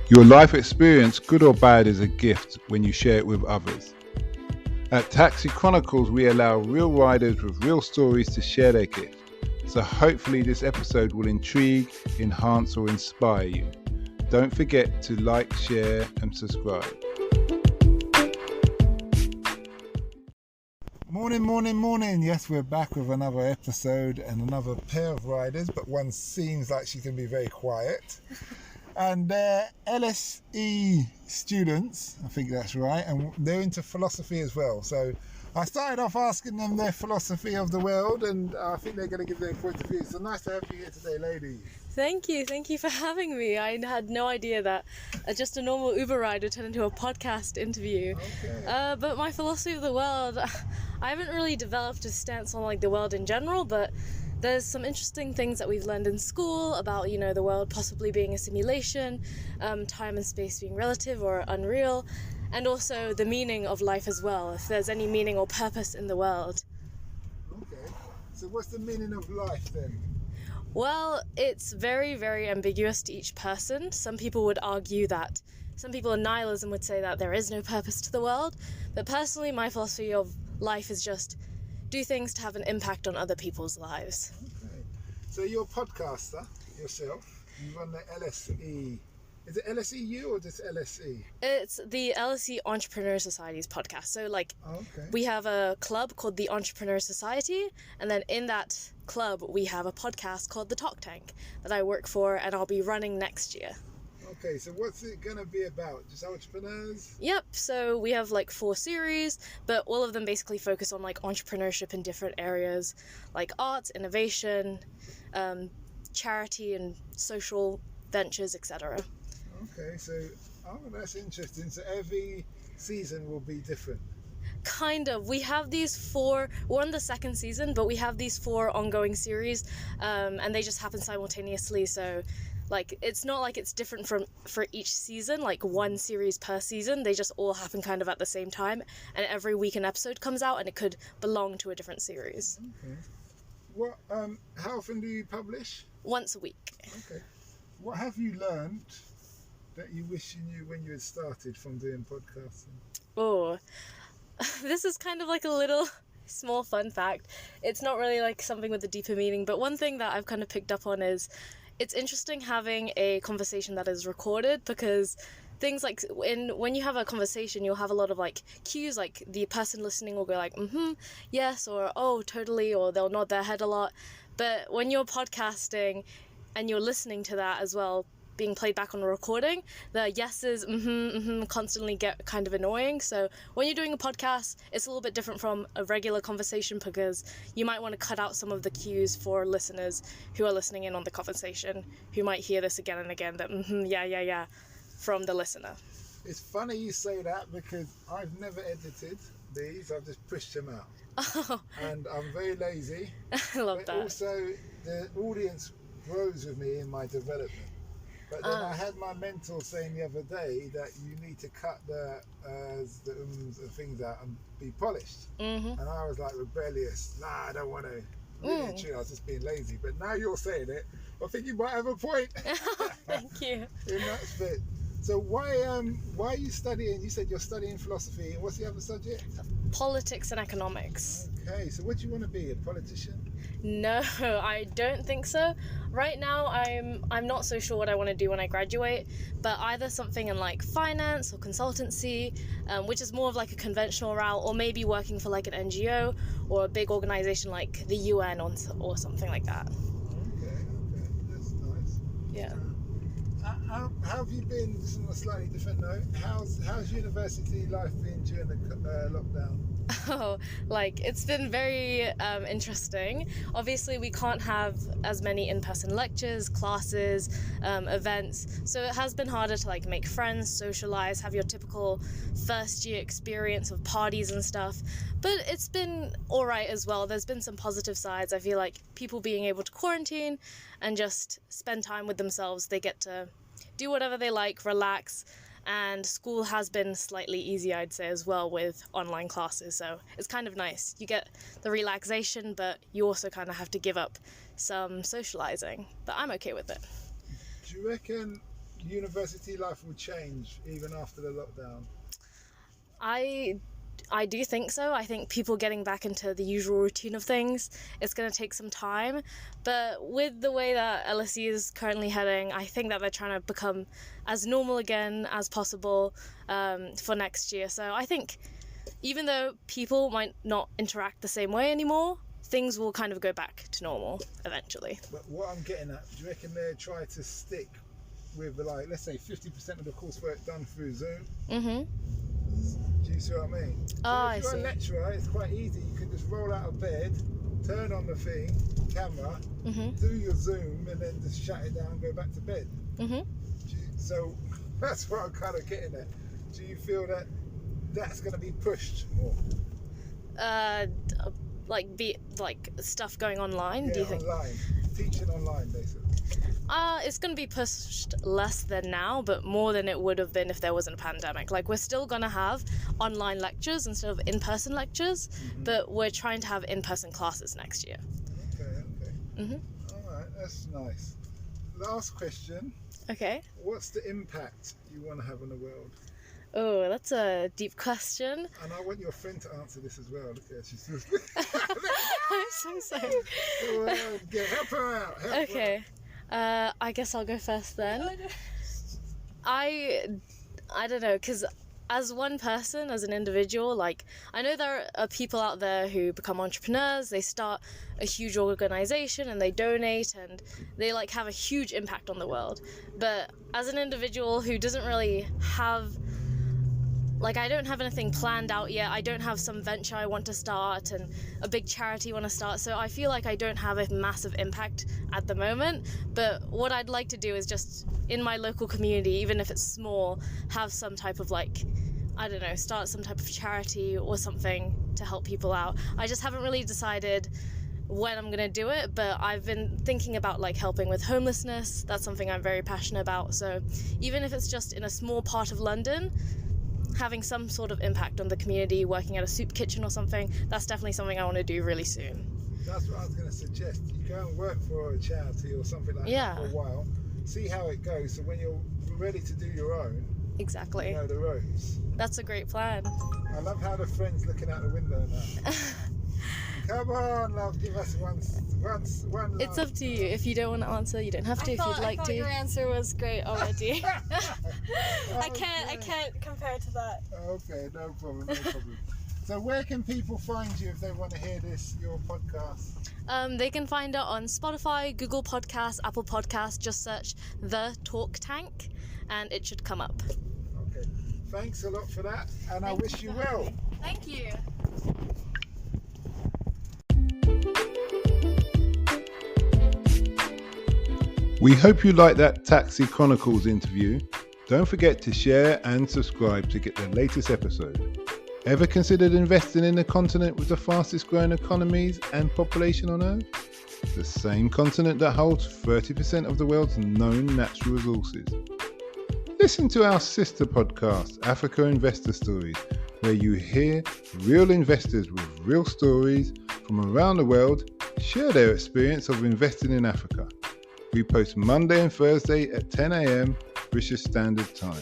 Your life experience, good or bad, is a gift when you share it with others. At Taxi Chronicles, we allow real riders with real stories to share their gift. So hopefully this episode will intrigue, enhance or inspire you. Don't forget to like, share and subscribe. Morning. Yes, we're back with another episode and another pair of riders, but one seems like she's going to be very quiet. And they're LSE students, I think that's right, and they're into philosophy as well. So I started off asking them their philosophy of the world, and I think they're going to give their point of view. So nice to have you here today, ladies. Thank you for having me. I had no idea that just a normal Uber ride would turn into a podcast interview. Okay. But my philosophy of the world, I haven't really developed a stance on like the world in general, but there's some interesting things that we've learned in school about, the world possibly being a simulation, time and space being relative or unreal, and also the meaning of life as well, if there's any meaning or purpose in the world. Okay. So what's the meaning of life then? Well, it's very, very ambiguous to each person. Some people would argue that, some people in nihilism would say that there is no purpose to the world, but personally my philosophy of life is just do things to have an impact on other people's lives. Okay. So you're a podcaster yourself. You run the LSE. Is it LSEU or just LSE? It's the LSE Entrepreneur Society's podcast. So okay. We have a club called the Entrepreneur Society, and then in that club we have a podcast called The Talk Tank that I work for and I'll be running next year. Okay, so what's it going to be about? Just entrepreneurs? Yep, so we have 4 series, but all of them basically focus on entrepreneurship in different areas, like arts, innovation, charity and social ventures, etc. Okay, so that's interesting. So every season will be different. Kind of. We have these 4, we're on the 2nd season, but we have these 4 ongoing series, and they just happen simultaneously, so it's not like it's different for each season, one series per season. They just all happen kind of at the same time, and every week an episode comes out and it could belong to a different series. Okay. How often do you publish? Once a week. Okay. What have you learned that you wish you knew when you had started from doing podcasting? Oh, this is kind of a little small fun fact. It's not really something with a deeper meaning, but one thing that I've kind of picked up on is it's interesting having a conversation that is recorded, because things when you have a conversation, you'll have a lot of cues, the person listening will go yes, or oh, totally, or they'll nod their head a lot. But when you're podcasting and you're listening to that as well, being played back on a recording, the yeses, constantly get kind of annoying. So when you're doing a podcast, it's a little bit different from a regular conversation, because you might want to cut out some of the cues for listeners who are listening in on the conversation, who might hear this again and again, that yeah, from the listener. It's funny you say that, because I've never edited these, I've just pushed them out. Oh. And I'm very lazy. I love that. Also, the audience grows with me in my development. But then I had my mentor saying the other day that you need to cut the ums and things out and be polished. Mm-hmm. And I was rebellious. Nah, I don't want to. Really true, I was just being lazy. But now you're saying it, I think you might have a point. Thank you. In that bit. So why are you studying? You said you're studying philosophy, and what's the other subject? Politics and economics. Okay, so what do you want to be, a politician? No, I don't think so. Right now, I'm not so sure what I want to do when I graduate, but either something in finance or consultancy, which is more of a conventional route, or maybe working for an NGO or a big organization like the UN or something like that. Okay, that's nice. Yeah. How have you been, just on a slightly different note, how's university life been during the lockdown? Oh, it's been very interesting. Obviously, we can't have as many in-person lectures, classes, events, so it has been harder to make friends, socialize, have your typical first year experience of parties and stuff, but it's been alright as well. There's been some positive sides. I feel like people being able to quarantine and just spend time with themselves, they get to do whatever they like, relax, and school has been slightly easier, I'd say, as well, with online classes, so it's kind of nice. You get the relaxation, but you also kind of have to give up some socializing, but I'm okay with it. Do you reckon university life will change even after the lockdown? I do think so. I think people getting back into the usual routine of things, it's going to take some time. But with the way that LSE is currently heading, I think that they're trying to become as normal again as possible for next year. So I think even though people might not interact the same way anymore, things will kind of go back to normal eventually. But what I'm getting at, do you reckon they try to stick with, like, let's say 50% of the coursework done through Zoom? Mm-hmm. Do you see what I mean? So if you're a lecturer, it's quite easy. You can just roll out of bed, turn on the camera, do your Zoom, and then just shut it down and go back to bed. So that's what I'm kind of getting at. Do you feel that that's going to be pushed more? Like stuff going online? Yeah, do you think? Online. Teaching online, basically. It's going to be pushed less than now, but more than it would have been if there wasn't a pandemic. Like, we're still going to have online lectures instead of in-person lectures, but we're trying to have in-person classes next year. Okay. All right, that's nice. Last question. Okay. What's the impact you want to have on the world? Oh, that's a deep question. And I want your friend to answer this as well. Look at her, she's I'm so sorry. Help her out. Okay. I guess I'll go first then. I don't know, because as one person, as an individual, like, I know there are people out there who become entrepreneurs, they start a huge organization and they donate and they like have a huge impact on the world. But as an individual who doesn't really have, like, I don't have anything planned out yet. I don't have some venture I want to start and a big charity I want to start. So I feel like I don't have a massive impact at the moment. But what I'd like to do is just in my local community, even if it's small, have some type of, like, I don't know, start some type of charity or something to help people out. I just haven't really decided when I'm going to do it, but I've been thinking about, like, helping with homelessness. That's something I'm very passionate about. So even if it's just in a small part of London, having some sort of impact on the community, working at a soup kitchen or something, that's definitely something I want to do really soon. That's what I was going to suggest. You go and work for a charity or something like that for a while, see how it goes, so when you're ready to do your own, exactly, you know the ropes. That's a great plan. I love how the friend's looking out the window now. Come on, love, give us one love. It's up to you. If you don't want to answer, you don't have to. If you'd like to. I thought your answer was great already. I can't compare to that. Okay, no problem. So where can people find you if they want to hear your podcast? They can find it on Spotify, Google Podcasts, Apple Podcasts. Just search The Talk Tank and it should come up. Okay, thanks a lot for that, and I wish you well. Thank you. We hope you liked that Taxi Chronicles interview. Don't forget to share and subscribe to get the latest episode. Ever considered investing in the continent with the fastest growing economies and population on Earth? The same continent that holds 30% of the world's known natural resources. Listen to our sister podcast, Africa Investor Stories, where you hear real investors with real stories from around the world share their experience of investing in Africa. We post Monday and Thursday at 10 a.m. British Standard Time.